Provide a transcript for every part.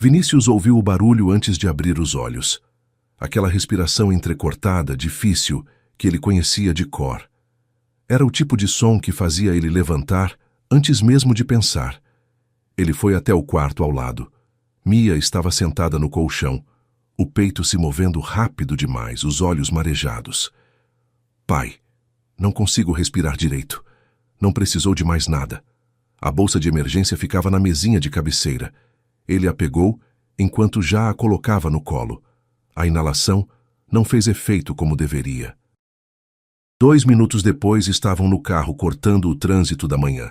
Vinícius ouviu o barulho antes de abrir os olhos. Aquela respiração entrecortada, difícil, que ele conhecia de cor. Era o tipo de som que fazia ele levantar antes mesmo de pensar. Ele foi até o quarto ao lado. Mia estava sentada no colchão, o peito se movendo rápido demais, os olhos marejados. Pai, não consigo respirar direito. Não precisou de mais nada. A bolsa de emergência ficava na mesinha de cabeceira. Ele a pegou enquanto já a colocava no colo. A inalação não fez efeito como deveria. 2 minutos depois estavam no carro cortando o trânsito da manhã.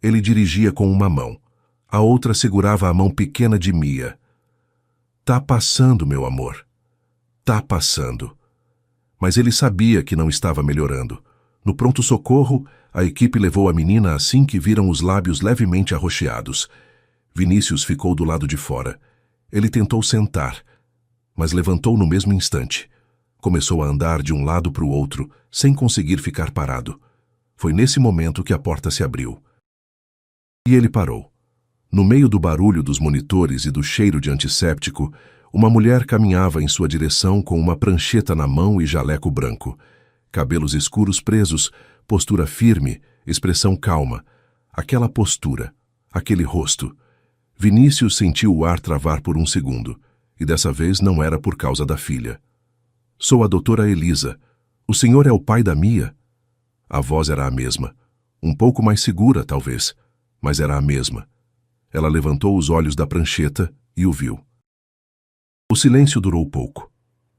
Ele dirigia com uma mão. A outra segurava a mão pequena de Mia. Tá passando, meu amor. Tá passando. Mas ele sabia que não estava melhorando. No pronto-socorro, a equipe levou a menina assim que viram os lábios levemente arroxeados. Vinícius ficou do lado de fora. Ele tentou sentar, mas levantou no mesmo instante. Começou a andar de um lado para o outro, sem conseguir ficar parado. Foi nesse momento que a porta se abriu. E ele parou. No meio do barulho dos monitores e do cheiro de antisséptico, uma mulher caminhava em sua direção com uma prancheta na mão e jaleco branco. Cabelos escuros presos, postura firme, expressão calma. Aquela postura, aquele rosto. Vinícius sentiu o ar travar por um segundo, e dessa vez não era por causa da filha. Sou a doutora Elisa. O senhor é o pai da Mia? A voz era a mesma. Um pouco mais segura, talvez, mas era a mesma. Ela levantou os olhos da prancheta e o viu. O silêncio durou pouco,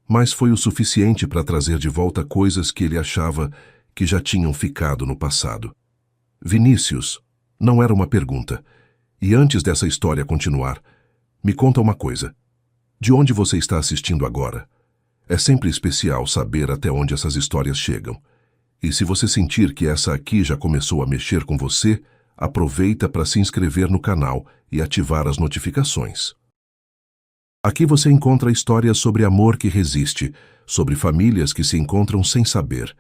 mas foi o suficiente para trazer de volta coisas que ele achava que já tinham ficado no passado. Vinícius, não era uma pergunta. E antes dessa história continuar, me conta uma coisa. De onde você está assistindo agora? É sempre especial saber até onde essas histórias chegam. E se você sentir que essa aqui já começou a mexer com você, aproveita para se inscrever no canal e ativar as notificações. Aqui você encontra histórias sobre amor que resiste, sobre famílias que se encontram sem saber,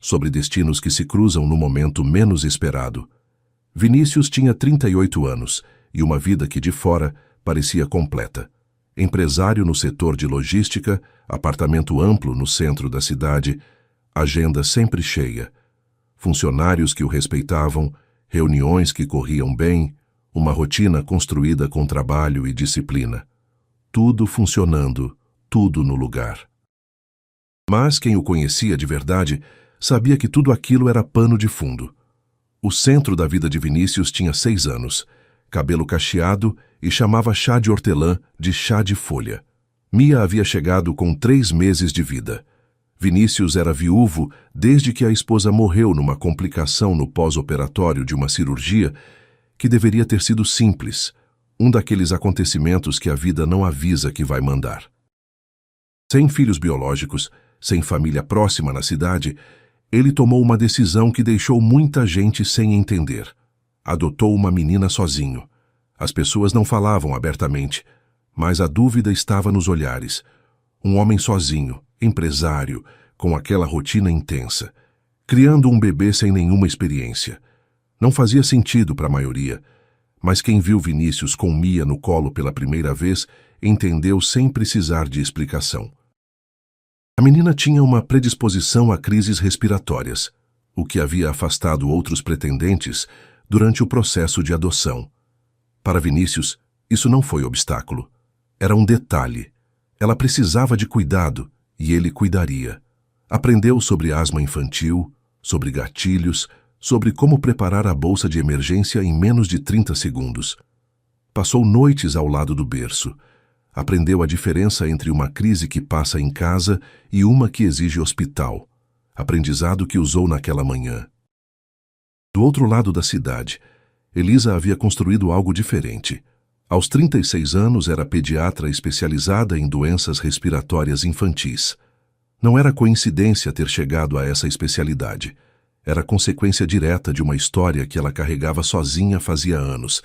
sobre destinos que se cruzam no momento menos esperado. Vinícius tinha 38 anos e uma vida que de fora parecia completa. Empresário no setor de logística, apartamento amplo no centro da cidade, agenda sempre cheia. Funcionários que o respeitavam, reuniões que corriam bem, uma rotina construída com trabalho e disciplina. Tudo funcionando, tudo no lugar. Mas quem o conhecia de verdade sabia que tudo aquilo era pano de fundo. O centro da vida de Vinícius tinha 6 anos, cabelo cacheado e chamava chá de hortelã de chá de folha. Mia havia chegado com 3 meses de vida. Vinícius era viúvo desde que a esposa morreu numa complicação no pós-operatório de uma cirurgia que deveria ter sido simples, um daqueles acontecimentos que a vida não avisa que vai mandar. Sem filhos biológicos, sem família próxima na cidade, ele tomou uma decisão que deixou muita gente sem entender. Adotou uma menina sozinho. As pessoas não falavam abertamente, mas a dúvida estava nos olhares. Um homem sozinho, empresário, com aquela rotina intensa, criando um bebê sem nenhuma experiência. Não fazia sentido para a maioria, mas quem viu Vinícius com Mia no colo pela primeira vez entendeu sem precisar de explicação. A menina tinha uma predisposição a crises respiratórias, o que havia afastado outros pretendentes durante o processo de adoção. Para Vinícius, isso não foi obstáculo. Era um detalhe. Ela precisava de cuidado e ele cuidaria. Aprendeu sobre asma infantil, sobre gatilhos, sobre como preparar a bolsa de emergência em menos de 30 segundos. Passou noites ao lado do berço. Aprendeu a diferença entre uma crise que passa em casa e uma que exige hospital. Aprendizado que usou naquela manhã. Do outro lado da cidade, Elisa havia construído algo diferente. Aos 36 anos era pediatra especializada em doenças respiratórias infantis. Não era coincidência ter chegado a essa especialidade. Era consequência direta de uma história que ela carregava sozinha fazia anos,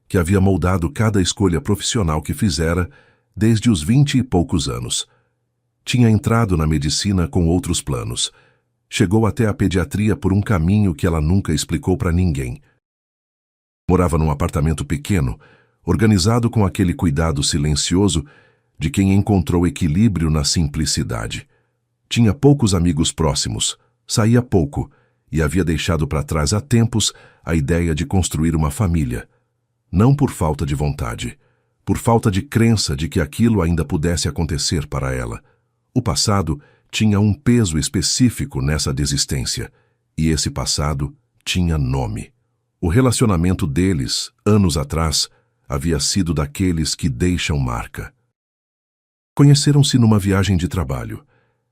que havia moldado cada escolha profissional que fizera desde os 20 e poucos anos. Tinha entrado na medicina com outros planos. Chegou até a pediatria por um caminho que ela nunca explicou para ninguém. Morava num apartamento pequeno, organizado com aquele cuidado silencioso de quem encontrou equilíbrio na simplicidade. Tinha poucos amigos próximos, saía pouco e havia deixado para trás há tempos a ideia de construir uma família. Não por falta de vontade, por falta de crença de que aquilo ainda pudesse acontecer para ela. O passado tinha um peso específico nessa desistência, e esse passado tinha nome. O relacionamento deles, anos atrás, havia sido daqueles que deixam marca. Conheceram-se numa viagem de trabalho.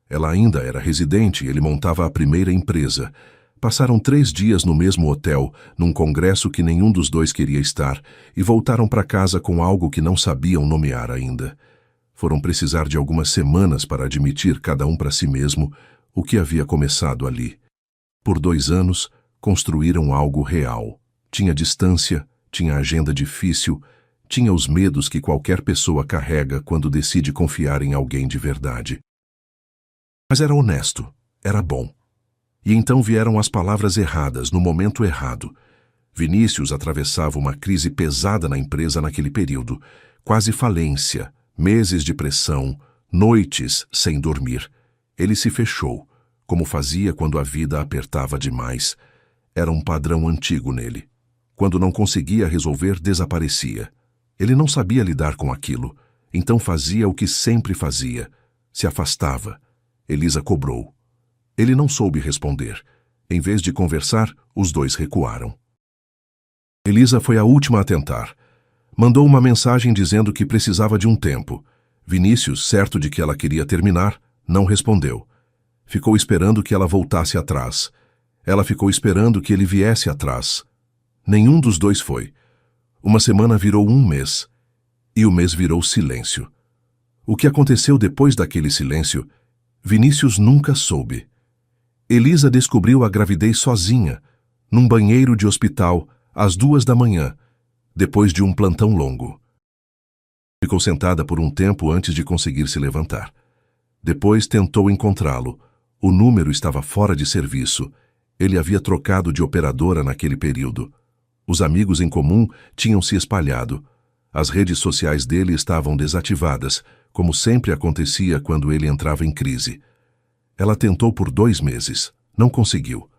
Ela ainda era residente e ele montava a primeira empresa. Passaram 3 dias no mesmo hotel, num congresso que nenhum dos dois queria estar, e voltaram para casa com algo que não sabiam nomear ainda. Foram precisar de algumas semanas para admitir cada um para si mesmo o que havia começado ali. Por 2 anos, construíram algo real. Tinha distância, tinha agenda difícil, tinha os medos que qualquer pessoa carrega quando decide confiar em alguém de verdade. Mas era honesto, era bom. E então vieram as palavras erradas, no momento errado. Vinícius atravessava uma crise pesada na empresa naquele período, quase falência, meses de pressão, noites sem dormir. Ele se fechou, como fazia quando a vida apertava demais. Era um padrão antigo nele. Quando não conseguia resolver, desaparecia. Ele não sabia lidar com aquilo, então fazia o que sempre fazia. Se afastava. Elisa cobrou. Ele não soube responder. Em vez de conversar, os dois recuaram. Elisa foi a última a tentar. Mandou uma mensagem dizendo que precisava de um tempo. Vinícius, certo de que ela queria terminar, não respondeu. Ficou esperando que ela voltasse atrás. Ela ficou esperando que ele viesse atrás. Nenhum dos dois foi. Uma semana virou 1 mês. E o mês virou silêncio. O que aconteceu depois daquele silêncio, Vinícius nunca soube. Elisa descobriu a gravidez sozinha, num banheiro de hospital, às 2 da manhã, depois de um plantão longo. Ficou sentada por um tempo antes de conseguir se levantar. Depois tentou encontrá-lo. O número estava fora de serviço. Ele havia trocado de operadora naquele período. Os amigos em comum tinham se espalhado. As redes sociais dele estavam desativadas, como sempre acontecia quando ele entrava em crise. Ela tentou por 2 meses. Não conseguiu.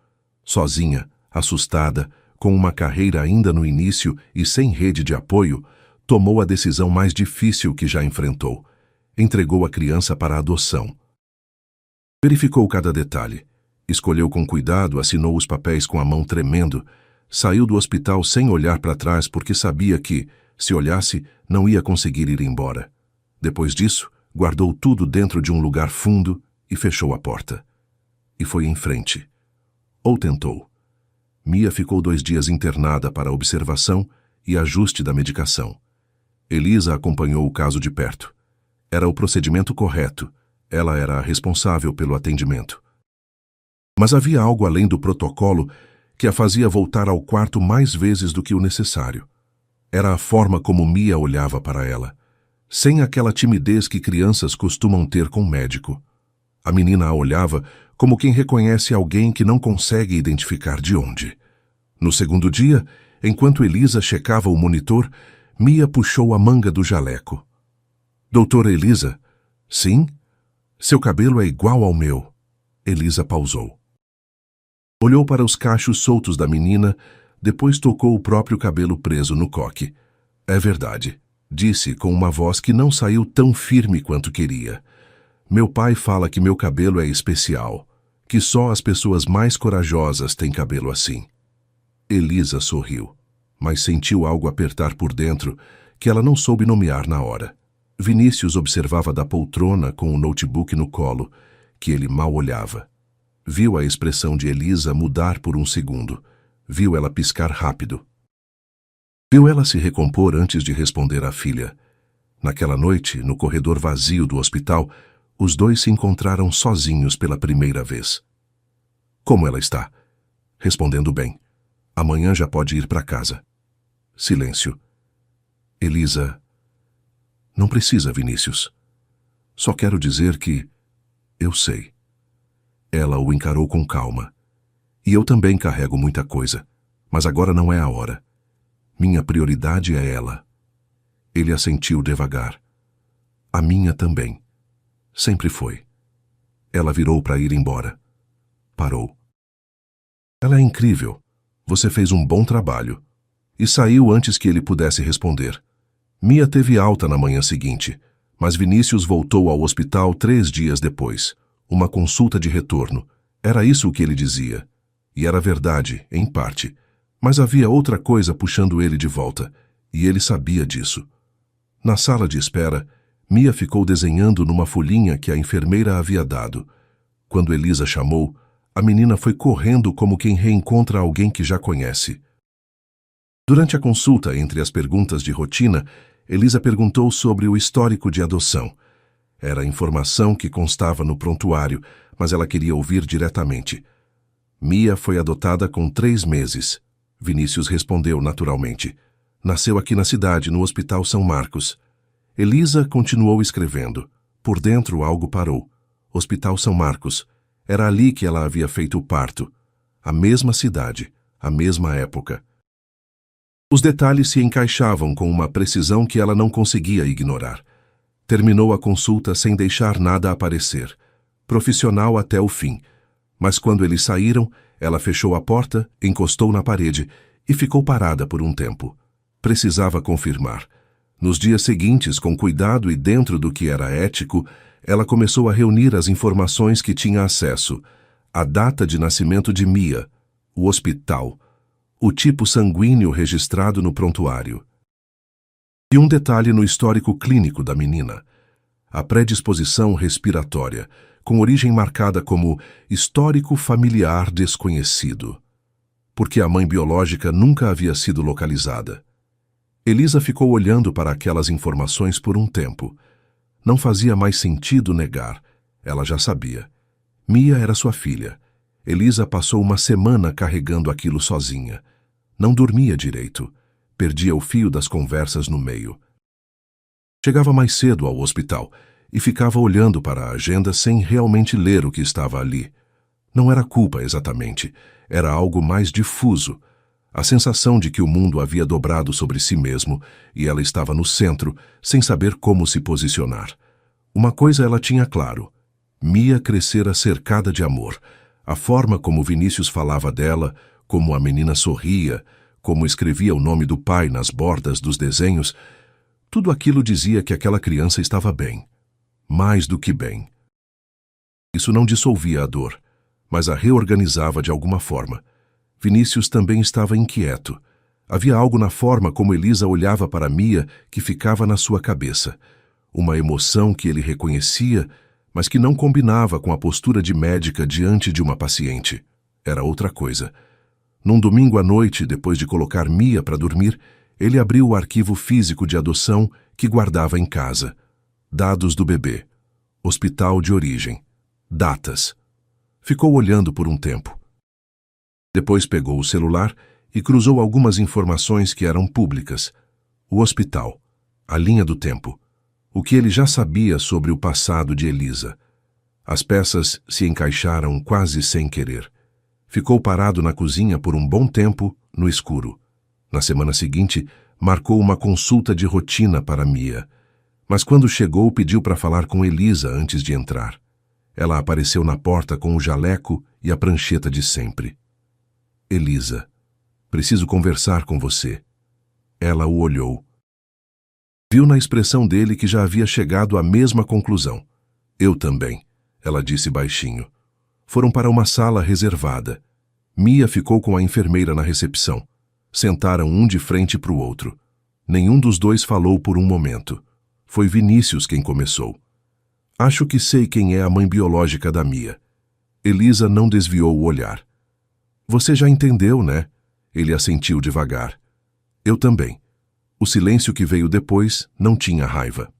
Sozinha, assustada, com uma carreira ainda no início e sem rede de apoio, tomou a decisão mais difícil que já enfrentou. Entregou a criança para a adoção. Verificou cada detalhe. Escolheu com cuidado, assinou os papéis com a mão tremendo. Saiu do hospital sem olhar para trás porque sabia que, se olhasse, não ia conseguir ir embora. Depois disso, guardou tudo dentro de um lugar fundo e fechou a porta. E foi em frente. Ou tentou. Mia ficou 2 dias internada para observação e ajuste da medicação. Elisa acompanhou o caso de perto. Era o procedimento correto. Ela era a responsável pelo atendimento. Mas havia algo além do protocolo que a fazia voltar ao quarto mais vezes do que o necessário. Era a forma como Mia olhava para ela, sem aquela timidez que crianças costumam ter com o médico. A menina a olhava como quem reconhece alguém que não consegue identificar de onde. No segundo dia, enquanto Elisa checava o monitor, Mia puxou a manga do jaleco. Doutora Elisa? Sim? Seu cabelo é igual ao meu. Elisa pausou. Olhou para os cachos soltos da menina, depois tocou o próprio cabelo preso no coque. É verdade, disse com uma voz que não saiu tão firme quanto queria. Meu pai fala que meu cabelo é especial, que só as pessoas mais corajosas têm cabelo assim. Elisa sorriu, mas sentiu algo apertar por dentro que ela não soube nomear na hora. Vinícius observava da poltrona com o notebook no colo, que ele mal olhava. Viu a expressão de Elisa mudar por um segundo. Viu ela piscar rápido. Viu ela se recompor antes de responder à filha. Naquela noite, no corredor vazio do hospital, os dois se encontraram sozinhos pela primeira vez. Como ela está? Respondendo bem. Amanhã já pode ir para casa. Silêncio. Elisa... Não precisa, Vinícius. Só quero dizer que... Eu sei. Ela o encarou com calma. E eu também carrego muita coisa, mas agora não é a hora. Minha prioridade é ela. Ele assentiu devagar. A minha também. Sempre foi. Ela virou para ir embora. Parou. Ela é incrível. Você fez um bom trabalho. E saiu antes que ele pudesse responder. Mia teve alta na manhã seguinte, mas Vinícius voltou ao hospital 3 dias depois. Uma consulta de retorno. Era isso o que ele dizia. E era verdade, em parte. Mas havia outra coisa puxando ele de volta, e ele sabia disso. Na sala de espera, Mia ficou desenhando numa folhinha que a enfermeira havia dado. Quando Elisa chamou, a menina foi correndo como quem reencontra alguém que já conhece. Durante a consulta, entre as perguntas de rotina, Elisa perguntou sobre o histórico de adoção. Era a informação que constava no prontuário, mas ela queria ouvir diretamente. Mia foi adotada com 3 meses. Vinícius respondeu naturalmente. Nasceu aqui na cidade, no Hospital São Marcos. Elisa continuou escrevendo. Por dentro algo parou. Hospital São Marcos. Era ali que ela havia feito o parto. A mesma cidade, a mesma época. Os detalhes se encaixavam com uma precisão que ela não conseguia ignorar. Terminou a consulta sem deixar nada aparecer. Profissional até o fim. Mas quando eles saíram, ela fechou a porta, encostou na parede e ficou parada por um tempo. Precisava confirmar. Nos dias seguintes, com cuidado e dentro do que era ético, ela começou a reunir as informações que tinha acesso. A data de nascimento de Mia, o hospital, o tipo sanguíneo registrado no prontuário. E um detalhe no histórico clínico da menina. A predisposição respiratória, com origem marcada como histórico familiar desconhecido. Porque a mãe biológica nunca havia sido localizada. Elisa ficou olhando para aquelas informações por um tempo. Não fazia mais sentido negar. Ela já sabia. Mia era sua filha. Elisa passou uma semana carregando aquilo sozinha. Não dormia direito. Perdia o fio das conversas no meio. Chegava mais cedo ao hospital e ficava olhando para a agenda sem realmente ler o que estava ali. Não era culpa exatamente. Era algo mais difuso. A sensação de que o mundo havia dobrado sobre si mesmo e ela estava no centro, sem saber como se posicionar. Uma coisa ela tinha claro. Mia crescera cercada de amor. A forma como Vinícius falava dela, como a menina sorria, como escrevia o nome do pai nas bordas dos desenhos, tudo aquilo dizia que aquela criança estava bem. Mais do que bem. Isso não dissolvia a dor, mas a reorganizava de alguma forma. Vinícius também estava inquieto. Havia algo na forma como Elisa olhava para Mia que ficava na sua cabeça. Uma emoção que ele reconhecia, mas que não combinava com a postura de médica diante de uma paciente. Era outra coisa. Num domingo à noite, depois de colocar Mia para dormir, ele abriu o arquivo físico de adoção que guardava em casa. Dados do bebê. Hospital de origem. Datas. Ficou olhando por um tempo. Depois pegou o celular e cruzou algumas informações que eram públicas. O hospital. A linha do tempo. O que ele já sabia sobre o passado de Elisa. As peças se encaixaram quase sem querer. Ficou parado na cozinha por um bom tempo, no escuro. Na semana seguinte, marcou uma consulta de rotina para Mia. Mas quando chegou, pediu para falar com Elisa antes de entrar. Ela apareceu na porta com o jaleco e a prancheta de sempre. Elisa, preciso conversar com você. Ela o olhou. Viu na expressão dele que já havia chegado à mesma conclusão. Eu também, ela disse baixinho. Foram para uma sala reservada. Mia ficou com a enfermeira na recepção. Sentaram um de frente para o outro. Nenhum dos dois falou por um momento. Foi Vinícius quem começou. Acho que sei quem é a mãe biológica da Mia. Elisa não desviou o olhar. Você já entendeu, né? Ele assentiu devagar. Eu também. O silêncio que veio depois não tinha raiva.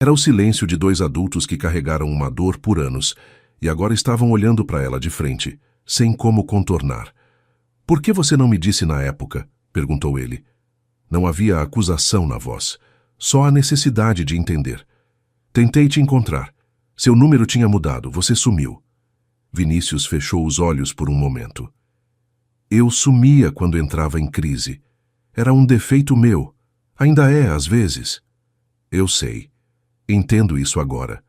Era o silêncio de 2 adultos que carregaram uma dor por anos e agora estavam olhando para ela de frente, sem como contornar. Por que você não me disse na época? Perguntou ele. Não havia acusação na voz, só a necessidade de entender. Tentei te encontrar. Seu número tinha mudado, você sumiu. Vinícius fechou os olhos por um momento. Eu sumia quando entrava em crise. Era um defeito meu. Ainda é, às vezes. Eu sei. Entendo isso agora.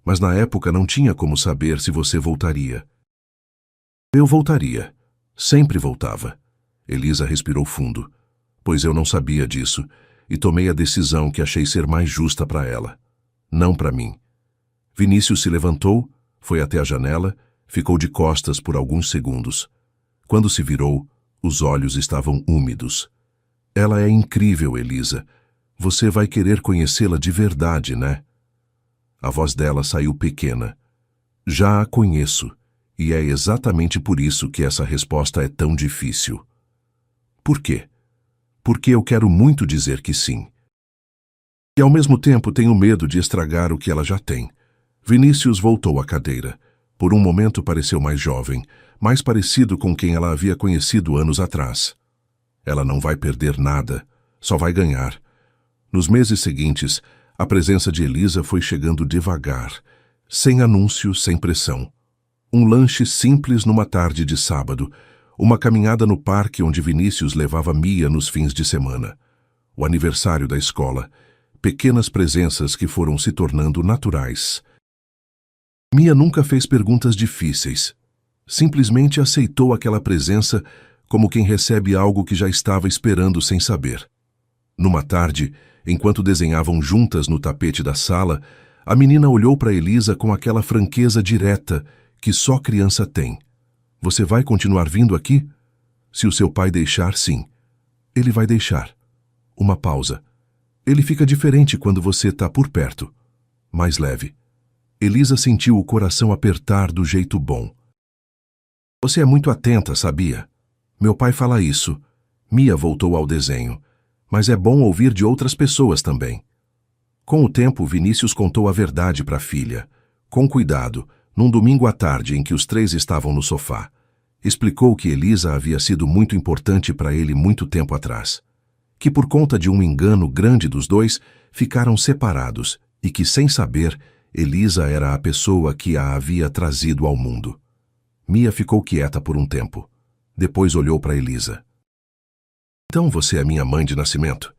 Mas na época não tinha como saber se você voltaria. Eu voltaria. Sempre voltava. Elisa respirou fundo, pois eu não sabia disso, e tomei a decisão que achei ser mais justa para ela. Não para mim. Vinícius se levantou, foi até a janela, ficou de costas por alguns segundos. Quando se virou, os olhos estavam úmidos. Ela é incrível, Elisa. Você vai querer conhecê-la de verdade, né? A voz dela saiu pequena. Já a conheço, e é exatamente por isso que essa resposta é tão difícil. Por quê? Porque eu quero muito dizer que sim. E ao mesmo tempo tenho medo de estragar o que ela já tem. Vinícius voltou à cadeira. Por um momento pareceu mais jovem, mais parecido com quem ela havia conhecido anos atrás. Ela não vai perder nada, só vai ganhar. Nos meses seguintes, a presença de Elisa foi chegando devagar, sem anúncio, sem pressão. Um lanche simples numa tarde de sábado, uma caminhada no parque onde Vinícius levava Mia nos fins de semana, o aniversário da escola, pequenas presenças que foram se tornando naturais. Mia nunca fez perguntas difíceis. Simplesmente aceitou aquela presença como quem recebe algo que já estava esperando sem saber. Numa tarde, enquanto desenhavam juntas no tapete da sala, a menina olhou para Elisa com aquela franqueza direta que só criança tem. Você vai continuar vindo aqui? Se o seu pai deixar, sim. Ele vai deixar. Uma pausa. Ele fica diferente quando você está por perto. Mais leve. Elisa sentiu o coração apertar do jeito bom. Você é muito atenta, sabia? Meu pai fala isso. Mia voltou ao desenho. Mas é bom ouvir de outras pessoas também. Com o tempo, Vinícius contou a verdade para a filha. Com cuidado, num domingo à tarde em que os três estavam no sofá. Explicou que Elisa havia sido muito importante para ele muito tempo atrás. Que por conta de um engano grande dos dois, ficaram separados e que, sem saber, Elisa era a pessoa que a havia trazido ao mundo. Mia ficou quieta por um tempo. Depois olhou para Elisa. Então você é minha mãe de nascimento?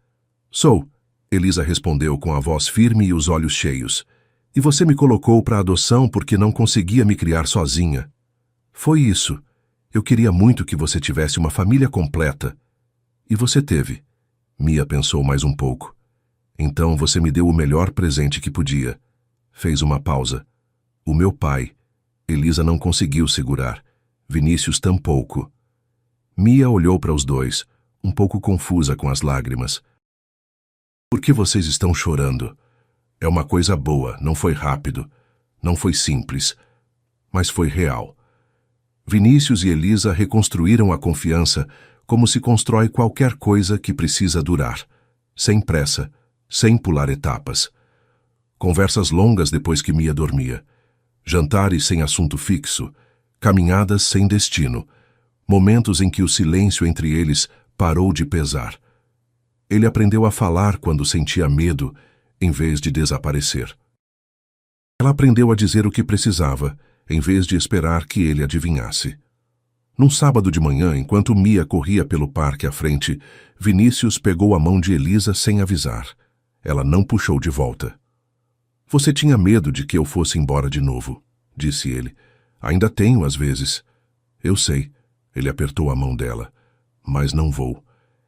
Sou, Elisa respondeu com a voz firme e os olhos cheios. E você me colocou para adoção porque não conseguia me criar sozinha. Foi isso. Eu queria muito que você tivesse uma família completa. E você teve. Mia pensou mais um pouco. Então você me deu o melhor presente que podia. Fez uma pausa. O meu pai. Elisa não conseguiu segurar. Vinícius tampouco. Mia olhou para os dois, um pouco confusa com as lágrimas. Por que vocês estão chorando? É uma coisa boa, não foi rápido, não foi simples, mas foi real. Vinícius e Elisa reconstruíram a confiança como se constrói qualquer coisa que precisa durar, sem pressa, sem pular etapas. Conversas longas depois que Mia dormia, jantares sem assunto fixo, caminhadas sem destino, momentos em que o silêncio entre eles parou de pesar. Ele aprendeu a falar quando sentia medo, em vez de desaparecer. Ela aprendeu a dizer o que precisava, em vez de esperar que ele adivinhasse. Num sábado de manhã, enquanto Mia corria pelo parque à frente, Vinícius pegou a mão de Elisa sem avisar. Ela não puxou de volta. Você tinha medo de que eu fosse embora de novo, disse ele. Ainda tenho, às vezes. Eu sei. Ele apertou a mão dela. Mas não vou.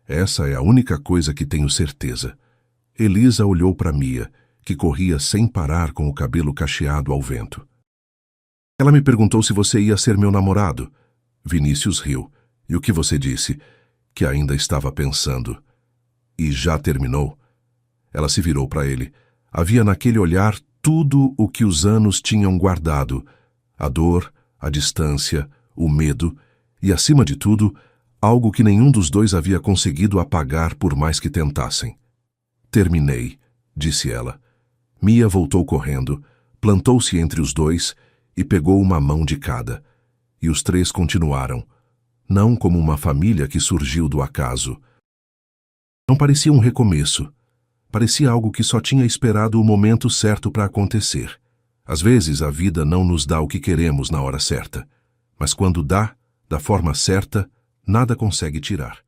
Essa é a única coisa que tenho certeza. Elisa olhou para Mia, que corria sem parar com o cabelo cacheado ao vento. Ela me perguntou se você ia ser meu namorado. Vinícius riu. E o que você disse? Que ainda estava pensando. E já terminou? Ela se virou para ele. Havia naquele olhar tudo o que os anos tinham guardado. A dor, a distância, o medo e, acima de tudo, algo que nenhum dos dois havia conseguido apagar por mais que tentassem. Terminei, disse ela. Mia voltou correndo, plantou-se entre os dois e pegou uma mão de cada. E os três continuaram, não como uma família que surgiu do acaso. Não parecia um recomeço. Parecia algo que só tinha esperado o momento certo para acontecer. Às vezes a vida não nos dá o que queremos na hora certa, mas quando dá, da forma certa, nada consegue tirar.